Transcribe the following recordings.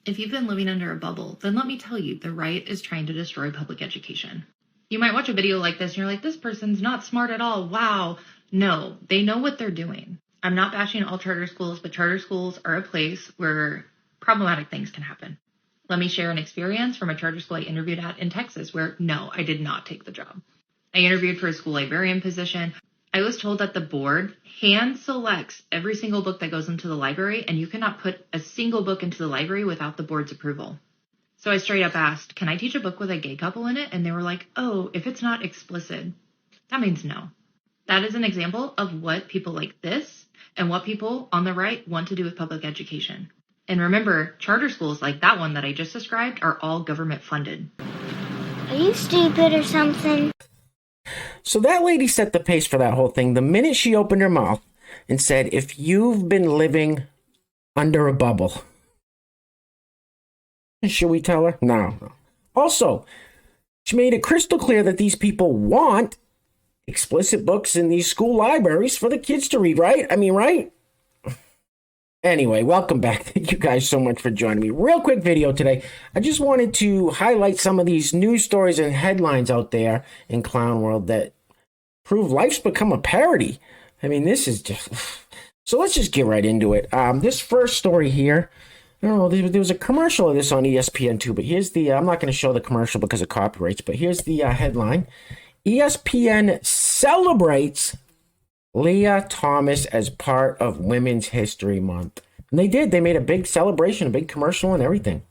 If you've been living under a bubble, then let me tell you, the right is trying to destroy public education. You might watch a video like this and you're like, this person's not smart at all. Wow. No, they know what they're doing. I'm not bashing all charter schools, but charter schools are a place where problematic things can happen. Let me share an experience from a charter school I interviewed at in Texas where, no, I did not take the job. I interviewed for a school librarian position. I was told that the board hand selects every single book that goes into the library, and you cannot put a single book into the library without the board's approval. So I straight up asked, can I teach a book with a gay couple in it? And they were like, oh, if it's not explicit, that means no. That is an example of what people like this and what people on the right want to do with public education. And remember, charter schools like that one that I just described are all government funded. Are you stupid or something? So that lady set the pace for that whole thing the minute she opened her mouth and said, if you've been living under a bubble. Should we tell her? No. Also, she made it crystal clear that these people want explicit books in these school libraries for the kids to read, right? I mean, right? Anyway, welcome back. Thank you guys so much for joining me. Real quick video today. I just wanted to highlight some of these news stories and headlines out there in clown world that prove life's become a parody. I mean, this is just... So let's just get right into it. This first story here, I don't know, there was a commercial of this on ESPN too, but here's the... I'm not going to show the commercial because of copyrights, but here's the headline. ESPN celebrates Leah Thomas as part of Women's History Month. And they did. They made a big celebration, a big commercial and everything.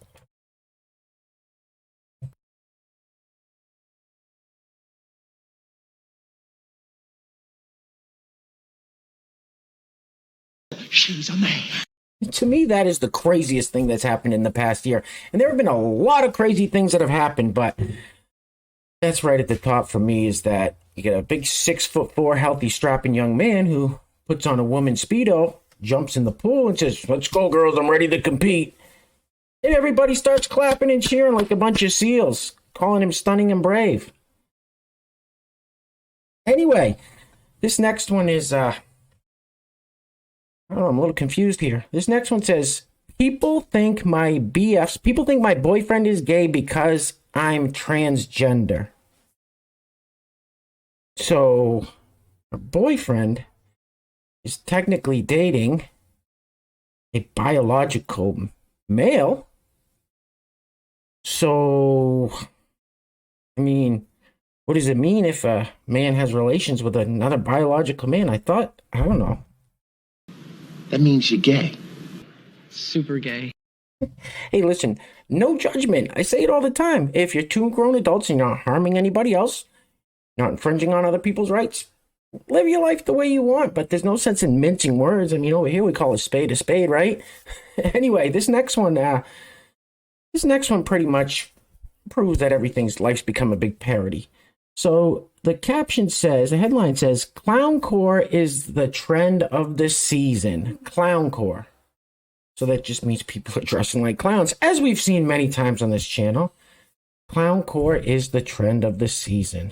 She's a man. To me, that is the craziest thing that's happened in the past year. And there have been a lot of crazy things that have happened, but that's right at the top for me is that you get a big 6'4" healthy strapping young man who puts on a woman's Speedo, jumps in the pool and says, let's go girls, I'm ready to compete. And everybody starts clapping and cheering like a bunch of seals, calling him stunning and brave. Anyway, this next one is, I don't know, I'm a little confused here. This next one says, people think my boyfriend is gay because I'm transgender. So, her boyfriend is technically dating a biological male. So, I mean, what does it mean if a man has relations with another biological man? I don't know. That means you're gay. Super gay. Hey, listen, no judgment. I say it all the time. If you're two grown adults and you're not harming anybody else, not infringing on other people's rights, live your life the way you want, but there's no sense in mincing words. I mean, over here we call a spade, right? Anyway, this next one pretty much proves that life's become a big parody. So the headline says, clowncore is the trend of the season. Clowncore. So that just means people are dressing like clowns, as we've seen many times on this channel. Clowncore is the trend of the season.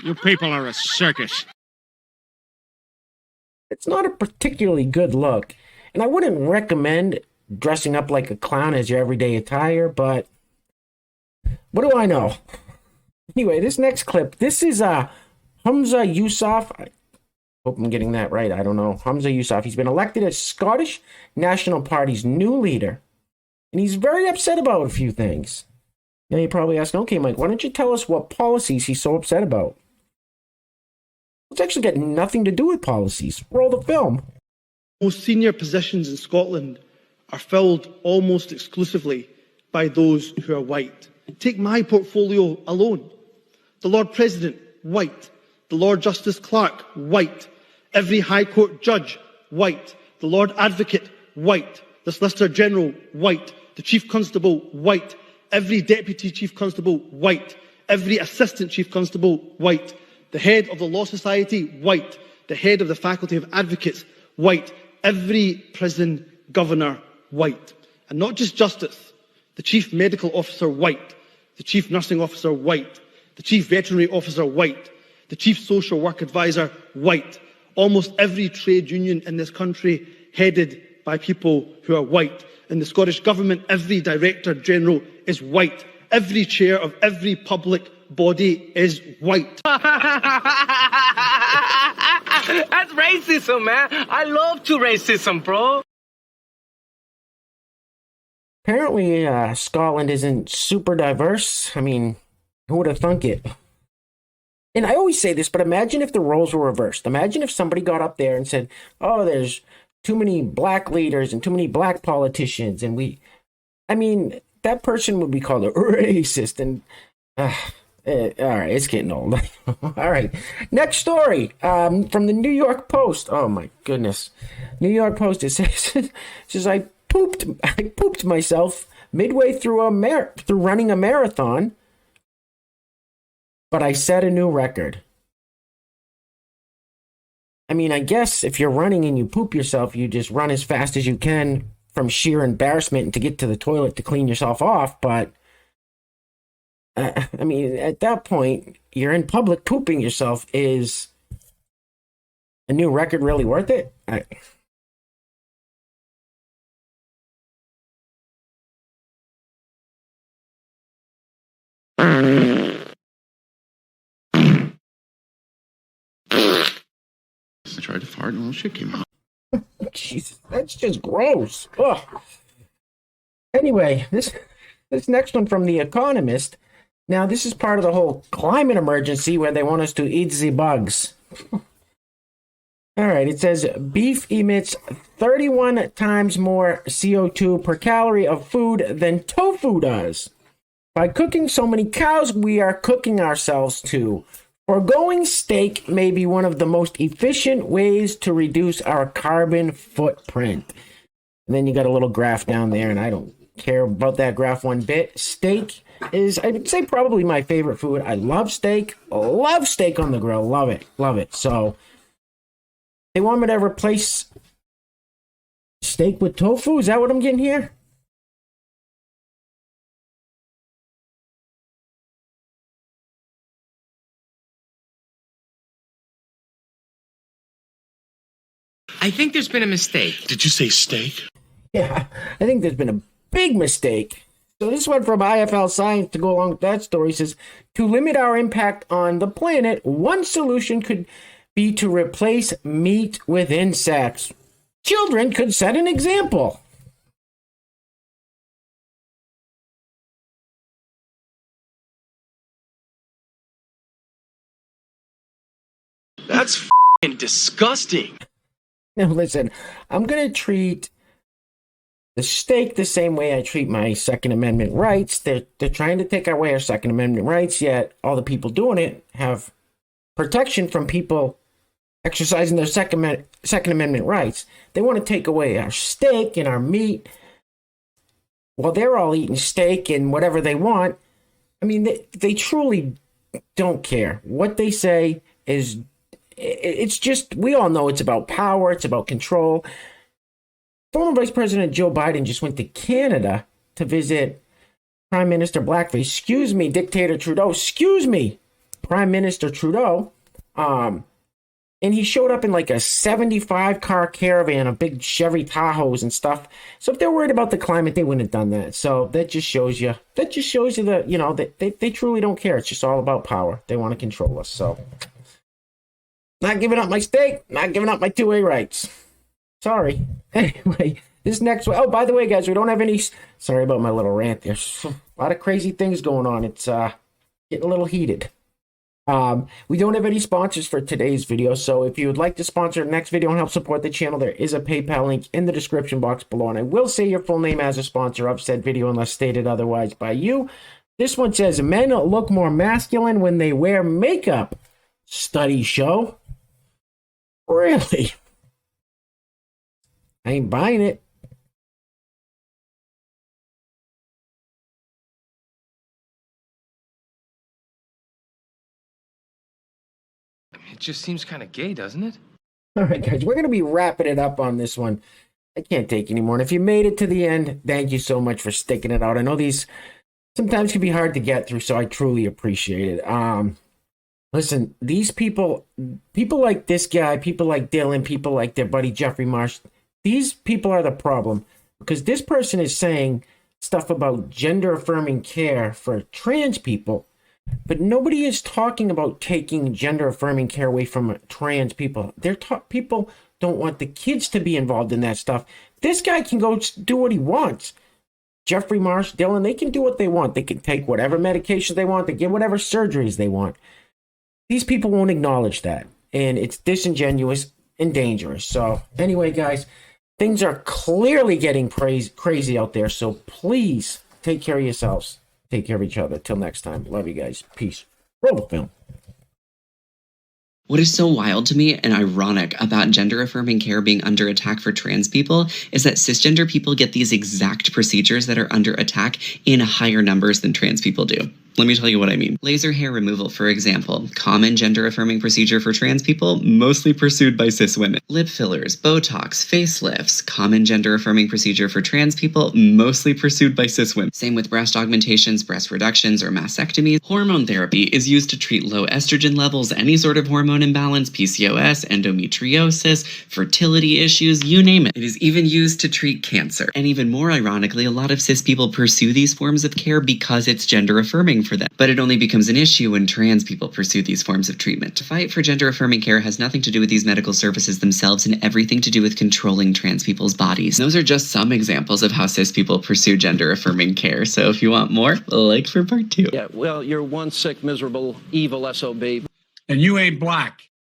You people are a circus. It's not a particularly good look, and I wouldn't recommend dressing up like a clown as your everyday attire, but what do I know? Anyway, this next clip, this is Humza Yousaf. I hope I'm getting that right. I don't know. Humza Yousaf. He's been elected as Scottish National Party's new leader, and he's very upset about a few things. Now you're probably asking, okay, Mike, why don't you tell us what policies he's so upset about? It's actually got nothing to do with policies. Roll the film. Most senior positions in Scotland are filled almost exclusively by those who are white. Take my portfolio alone. The Lord President, white. The Lord Justice Clerk, white. Every High Court judge, white. The Lord Advocate, white. The Solicitor General, white. The Chief Constable, white. Every Deputy Chief Constable, white. Every Assistant Chief Constable, white. The head of the Law Society, white. The head of the Faculty of Advocates, white. Every prison governor, white. And not just justice. The chief medical officer, white. The chief nursing officer, white. The chief veterinary officer, white. The chief social work advisor, white. Almost every trade union in this country headed by people who are white. In the Scottish Government, every Director General is white. Every chair of every public body is white. That's racism, man. I love to racism, bro. Apparently, Scotland isn't super diverse. I mean, who would have thunk it? And I always say this, but imagine if the roles were reversed. Imagine if somebody got up there and said, oh, there's too many black leaders and too many black politicians. And that person would be called a racist. And, all right, it's getting old. All right. Next story from the New York Post. Oh, my goodness. New York Post, it says I pooped myself midway through running a marathon, but I set a new record. I mean, I guess if you're running and you poop yourself, you just run as fast as you can from sheer embarrassment to get to the toilet to clean yourself off. But, I mean, at that point, you're in public pooping yourself. Is a new record really worth it? I tried to fart and a little shit came out. Jesus, that's just gross. Ugh. Anyway, this next one from The Economist. Now, this is part of the whole climate emergency where they want us to eat the bugs. All right, it says beef emits 31 times more CO2 per calorie of food than tofu does. By cooking so many cows, we are cooking ourselves too. Foregoing steak may be one of the most efficient ways to reduce our carbon footprint. And then you got a little graph down there, and I don't care about that graph one bit. Steak is, I would say, probably my favorite food. I love steak. Love steak on the grill. Love it. Love it. So they want me to replace steak with tofu? Is that what I'm getting here? I think there's been a mistake. Did you say steak? Yeah, I think there's been a big mistake. So this one from IFL Science, to go along with that story, says, to limit our impact on the planet, one solution could be to replace meat with insects. Children could set an example. That's f***ing disgusting. Now listen, I'm going to treat the steak the same way I treat my Second Amendment rights. They're trying to take away our Second Amendment rights, yet all the people doing it have protection from people exercising their Second Amendment rights. They want to take away our steak and our meat while they're all eating steak and whatever they want. I mean, they truly don't care. What they say is, it's just, we all know it's about power, it's about control. Former Vice President Joe Biden just went to Canada to visit Prime Minister Blackface. Excuse me, Dictator Trudeau. Excuse me, Prime Minister Trudeau. And he showed up in like a 75-car caravan of big Chevy Tahoes and stuff. So if they're worried about the climate, they wouldn't have done that. So that just shows you that, you know, that they truly don't care. It's just all about power. They want to control us. So not giving up my steak, not giving up my 2A rights. Sorry. Anyway, this next one. Oh, by the way, guys, we don't have any. Sorry about my little rant. There's a lot of crazy things going on. It's getting a little heated. We don't have any sponsors for today's video, so if you would like to sponsor the next video and help support the channel, there is a PayPal link in the description box below, and I will say your full name as a sponsor of said video unless stated otherwise by you. This one says, men look more masculine when they wear makeup. Studies show. Really? I ain't buying it. It just seems kind of gay, doesn't it? All right, guys, we're going to be wrapping it up on this one. I can't take anymore. And if you made it to the end, thank you so much for sticking it out. I know these sometimes can be hard to get through, so I truly appreciate it. Listen, these people like this guy, people like Dylan, people like their buddy Jeffrey Marsh, these people are the problem, because this person is saying stuff about gender affirming care for trans people, but nobody is talking about taking gender affirming care away from trans people. People don't want the kids to be involved in that stuff. This guy can go do what he wants. Jeffrey Marsh, Dylan, they can do what they want. They can take whatever medications they want. They get whatever surgeries they want. These people won't acknowledge that, and it's disingenuous and dangerous. So anyway, guys, things are clearly getting crazy out there, so please take care of yourselves. Take care of each other. Till next time. Love you guys. Peace. Roll the film. What is so wild to me and ironic about gender-affirming care being under attack for trans people is that cisgender people get these exact procedures that are under attack in higher numbers than trans people do. Let me tell you what I mean. Laser hair removal, for example, common gender-affirming procedure for trans people, mostly pursued by cis women. Lip fillers, Botox, facelifts, common gender-affirming procedure for trans people, mostly pursued by cis women. Same with breast augmentations, breast reductions, or mastectomies. Hormone therapy is used to treat low estrogen levels, any sort of hormone imbalance, PCOS, endometriosis, fertility issues, you name it. It is even used to treat cancer. And even more ironically, a lot of cis people pursue these forms of care because it's gender-affirming for them. But it only becomes an issue when trans people pursue these forms of treatment. The fight for gender-affirming care has nothing to do with these medical services themselves and everything to do with controlling trans people's bodies. Those are just some examples of how cis people pursue gender-affirming care. So if you want more, like for part 2. Yeah, well, you're one sick, miserable, evil SOB. And you ain't black.